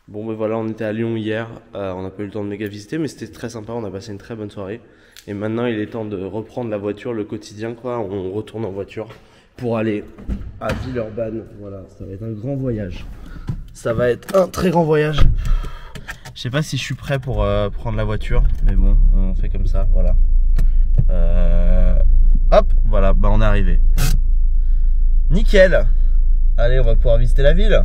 Bon ben voilà, on était à Lyon hier, on n'a pas eu le temps de méga visiter, mais c'était très sympa, on a passé une très bonne soirée. Et maintenant il est temps de reprendre la voiture, le quotidien quoi, on retourne en voiture pour aller à Villeurbanne. Voilà, ça va être un grand voyage. Ça va être un très grand voyage. Je sais pas si je suis prêt pour prendre la voiture, mais bon, on fait comme ça, voilà. Hop, voilà, bah on est arrivé. Nickel. Allez, on va pouvoir visiter la ville.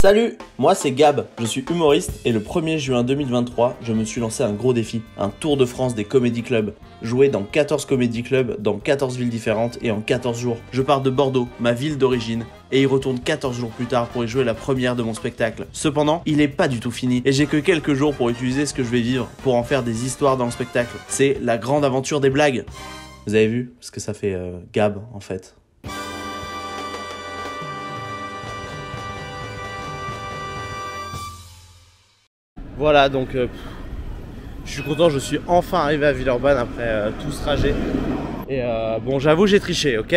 Salut, moi c'est Gab, je suis humoriste et le 1er juin 2023, je me suis lancé un gros défi, un tour de France des comédie clubs. Jouer dans 14 comédie clubs, dans 14 villes différentes et en 14 jours. Je pars de Bordeaux, ma ville d'origine, et y retourne 14 jours plus tard pour y jouer la première de mon spectacle. Cependant, il est pas du tout fini et j'ai que quelques jours pour utiliser ce que je vais vivre, pour en faire des histoires dans le spectacle. C'est la grande aventure des blagues. Vous avez vu ce que ça fait Gab en fait. Voilà, donc je suis content, je suis enfin arrivé à Villeurbanne après tout ce trajet. Et bon, j'avoue, j'ai triché, ok.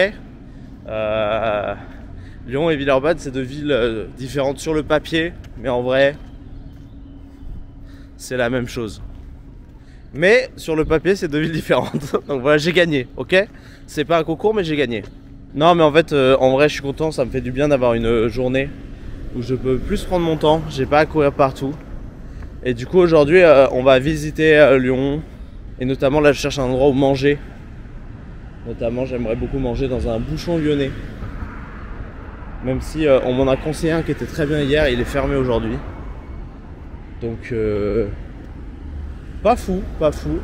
Lyon et Villeurbanne, c'est deux villes différentes sur le papier, mais en vrai, c'est la même chose. Mais sur le papier, c'est deux villes différentes. Donc voilà, j'ai gagné, ok. C'est pas un concours, mais j'ai gagné. Non, mais en fait, en vrai, je suis content, ça me fait du bien d'avoir une journée où je peux plus prendre mon temps, j'ai pas à courir partout. Et du coup aujourd'hui on va visiter Lyon. Et notamment là je cherche un endroit où manger. Notamment j'aimerais beaucoup manger dans un bouchon lyonnais. Même si on m'en a conseillé un qui était très bien hier, il est fermé aujourd'hui. Donc pas fou, pas fou.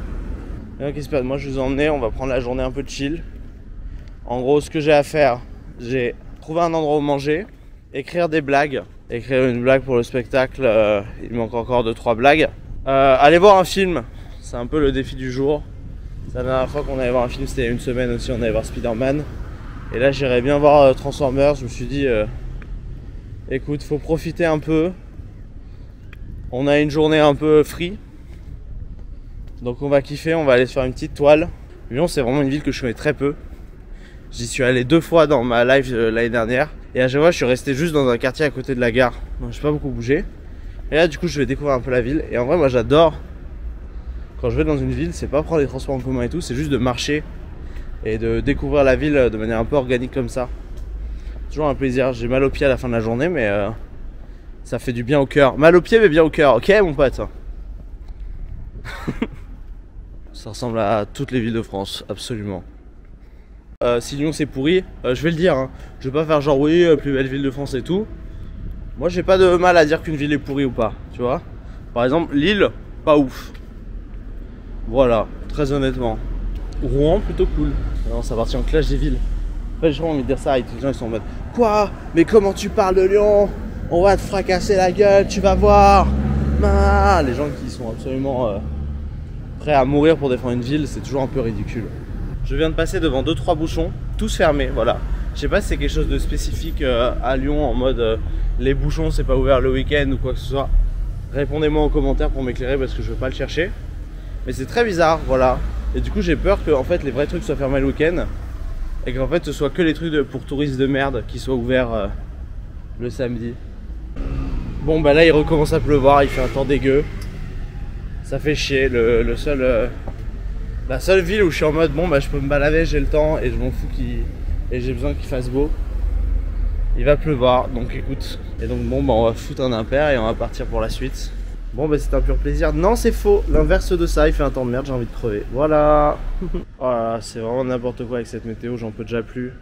Qu'est-ce qui se passe ? Moi je vous emmener, on va prendre la journée un peu de chill. En gros ce que j'ai à faire, j'ai trouvé un endroit où manger, écrire des blagues. Écrire une blague pour le spectacle, il manque encore 2-3 blagues. Aller voir un film, c'est un peu le défi du jour. La dernière fois qu'on allait voir un film, c'était il y a une semaine aussi, on allait voir Spider-Man. Et là, j'irais bien voir Transformers. Je me suis dit, écoute, faut profiter un peu. On a une journée un peu free. Donc on va kiffer, on va aller se faire une petite toile. Lyon, c'est vraiment une ville que je connais très peu. J'y suis allé 2 fois dans ma life l'année dernière. Et à chaque fois je suis resté juste dans un quartier à côté de la gare. Donc j'ai pas beaucoup bougé. Et là du coup je vais découvrir un peu la ville. Et en vrai moi j'adore. Quand je vais dans une ville, c'est pas prendre les transports en commun et tout, c'est juste de marcher. Et de découvrir la ville de manière un peu organique comme ça. Toujours un plaisir. J'ai mal aux pieds à la fin de la journée mais ça fait du bien au cœur. Mal aux pieds mais bien au cœur, ok mon pote. Ça ressemble à toutes les villes de France, absolument. Si Lyon c'est pourri, je vais le dire, hein. Je vais pas faire genre oui, plus belle ville de France et tout. Moi j'ai pas de mal à dire qu'une ville est pourrie ou pas, tu vois. Par exemple Lille, pas ouf. Voilà, très honnêtement. Rouen plutôt cool. Non, ça partit en clash des villes. En fait j'ai vraiment envie de dire ça, et les gens ils sont en mode quoi? Mais comment tu parles de Lyon? On va te fracasser la gueule, tu vas voir. Ah, les gens qui sont absolument prêts à mourir pour défendre une ville, c'est toujours un peu ridicule. Je viens de passer devant 2-3 bouchons, tous fermés, voilà. Je sais pas si c'est quelque chose de spécifique à Lyon, en mode les bouchons c'est pas ouvert le week-end ou quoi que ce soit. Répondez-moi en commentaire pour m'éclairer parce que je veux pas le chercher. Mais c'est très bizarre, voilà. Et du coup j'ai peur que en fait, les vrais trucs soient fermés le week-end. Et qu'en fait ce soit que les trucs pour touristes de merde qui soient ouverts le samedi. Bon bah là il recommence à pleuvoir, il fait un temps dégueu. Ça fait chier, la seule ville où je suis en mode bon bah je peux me balader, j'ai le temps et je m'en fous et j'ai besoin qu'il fasse beau. Il va pleuvoir donc écoute. Et donc bon bah on va foutre un impair et on va partir pour la suite. Bon bah c'est un pur plaisir. Non c'est faux, l'inverse de ça, il fait un temps de merde, j'ai envie de crever. Voilà. Voilà, c'est vraiment n'importe quoi avec cette météo, j'en peux déjà plus.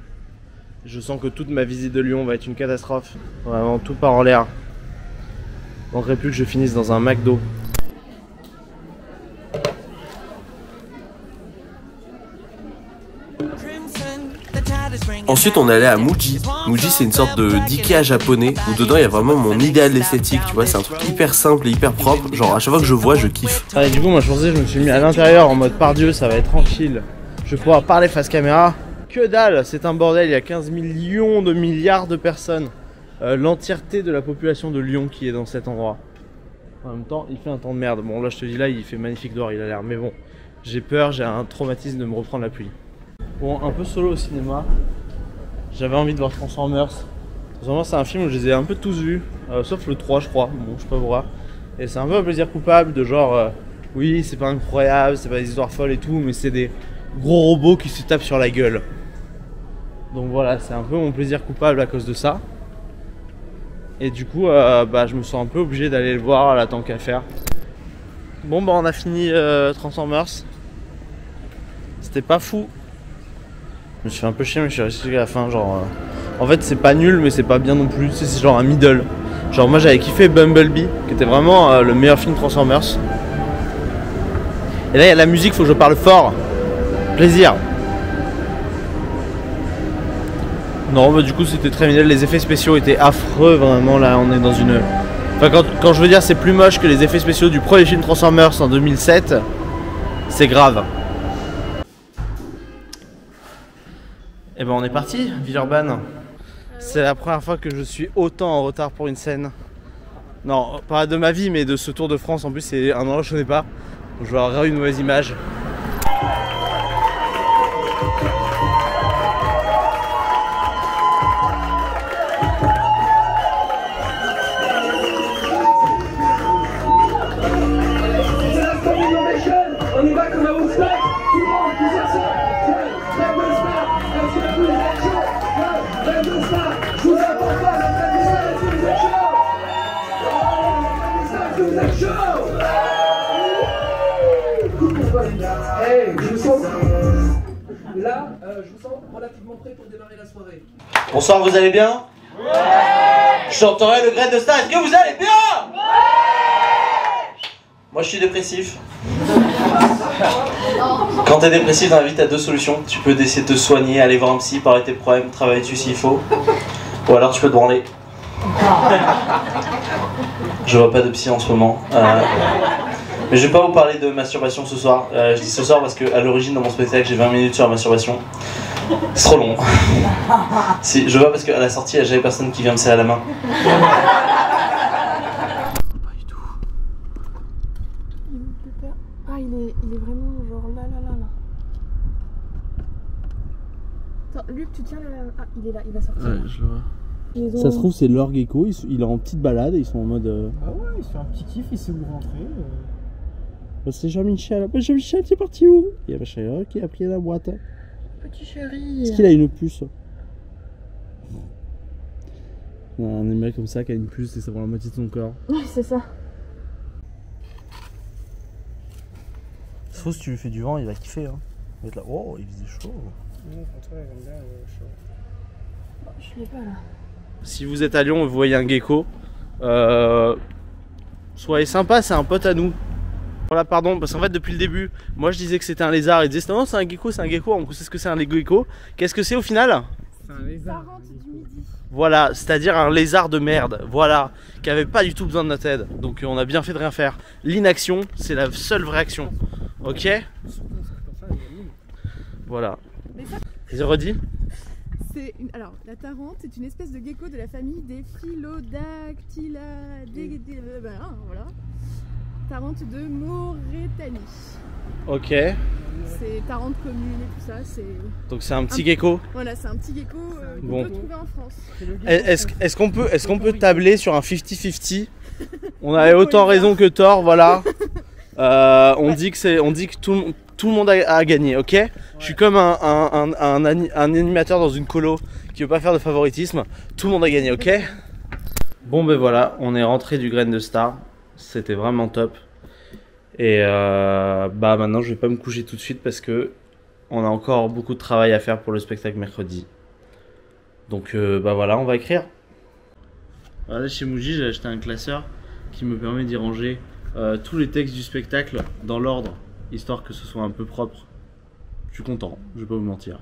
Je sens que toute ma visite de Lyon va être une catastrophe. Vraiment tout part en l'air. Il manquerait plus que je finisse dans un McDo. Ensuite on allait à Muji. Muji c'est une sorte de d'Ikea japonais où dedans il y a vraiment mon idéal esthétique, tu vois, c'est un truc hyper simple et hyper propre, genre à chaque fois que je vois je kiffe. Ah, et du coup moi je pensais, je me suis mis à l'intérieur en mode par Dieu ça va être tranquille, je vais pouvoir parler face caméra. Que dalle, c'est un bordel, il y a 15 millions de milliards de personnes. L'entièreté de la population de Lyon qui est dans cet endroit. En même temps il fait un temps de merde, bon là je te dis là il fait magnifique dehors, il a l'air, mais bon j'ai peur, j'ai un traumatisme de me reprendre la pluie. Bon, un peu solo au cinéma. J'avais envie de voir Transformers. Transformers, c'est un film où je les ai un peu tous vus, sauf le 3 je crois, bon je peux voir. Et c'est un peu un plaisir coupable de genre, oui c'est pas incroyable, c'est pas des histoires folles et tout, mais c'est des gros robots qui se tapent sur la gueule. Donc voilà, c'est un peu mon plaisir coupable à cause de ça. Et du coup, bah, je me sens un peu obligé d'aller le voir là tant qu'à faire. Bon bah on a fini Transformers. C'était pas fou. Je me suis fait un peu chier mais je suis resté jusqu'à la fin genre... En fait c'est pas nul mais c'est pas bien non plus, c'est genre un middle. Genre moi j'avais kiffé Bumblebee qui était vraiment le meilleur film Transformers. Et là il y a la musique, faut que je parle fort. Plaisir. Non bah du coup c'était très middle, les effets spéciaux étaient affreux vraiment, là on est dans une... Enfin quand je veux dire c'est plus moche que les effets spéciaux du premier film Transformers en 2007, c'est grave. Et ben on est parti, Villeurbanne. C'est la première fois que je suis autant en retard pour une scène. Non, pas de ma vie, mais de ce Tour de France. En plus, c'est un endroit que je connais pas. Donc je vais avoir une mauvaise image. On y va comme un Woodstock. Tout le monde, plusieurs soeurs. Rêve de star. Est-ce que vous êtes chaud? Rêve de star. Je vous apporte pas la rêve de star. Est-ce que vous êtes chaud? Est-ce que vous êtes chaud? Coupe pour toi les gars. Hey, je vous sens. Là, je vous sens relativement prêt pour démarrer la soirée. Bonsoir, vous allez bien? Ouais. Je chanterai le grain de star. Est-ce que vous allez bien? Ouais. Moi, je suis dépressif. Quand t'es dépressif dans la vie, t'as deux solutions. Tu peux essayer de te soigner, aller voir un psy, parler tes problèmes, travailler dessus s'il faut. Ou alors tu peux te branler. Je vois pas de psy en ce moment. Mais je vais pas vous parler de masturbation ce soir. Je dis ce soir parce qu'à l'origine dans mon spectacle j'ai 20 minutes sur la masturbation. C'est trop long. Si, je vois parce qu'à la sortie il n'y a jamais personne qui vient me serrer la main. Ah, il est vraiment genre là. Attends, Luc, tu tiens le... Ah, il est là, il va sortir. Ouais, je le vois. Ça se trouve, c'est leur gecko, il est en petite balade et ils sont en mode. Ah ouais, il se fait un petit kiff, il sait où rentrer. C'est Jean-Michel. Jean-Michel, t'es parti où? Il y a Michel qui a pris la boîte. Petit chéri. Est-ce qu'il a une puce? Un animal comme ça qui a une puce et ça prend la moitié de son corps. Ouais, c'est ça. Sauf si tu lui fais du vent, il va kiffer. Hein. Il va être là. Oh, il faisait chaud. Non, pour toi, j'aime bien chaud. Je l'ai pas là. Si vous êtes à Lyon et vous voyez un gecko, soyez sympa, c'est un pote à nous. Voilà, pardon, parce qu'en fait depuis le début, moi je disais que c'était un lézard, et ils disaient non, c'est un gecko, on sait ce que c'est un gecko. Qu'est-ce que c'est au final? C'est un lézard. Du midi. Voilà, c'est-à-dire un lézard de merde, voilà, qui avait pas du tout besoin de notre aide. Donc on a bien fait de rien faire. L'inaction, c'est la seule vraie action. Ok? Voilà. J'ai redit? Alors, la tarente est une espèce de gecko de la famille des Philodactyla... voilà. Tarente de Mauritanie. Ok. C'est tarente commune et tout ça, c'est... Donc c'est un petit gecko? Voilà, c'est un petit gecko qu'on peut trouver en France. Est-ce qu'on peut tabler sur un 50-50? On avait autant raison que tort, voilà. On dit que tout le monde a gagné, ok? Ouais. Je suis comme un animateur dans une colo qui veut pas faire de favoritisme. Tout le monde a gagné, ok? Bon ben voilà, on est rentré du Grain de Star. C'était vraiment top. Et bah maintenant je vais pas me coucher tout de suite parce que on a encore beaucoup de travail à faire pour le spectacle mercredi. Donc bah voilà, on va écrire. Voilà, chez Muji j'ai acheté un classeur qui me permet d'y ranger tous les textes du spectacle dans l'ordre, histoire que ce soit un peu propre. Je suis content, je vais pas vous mentir.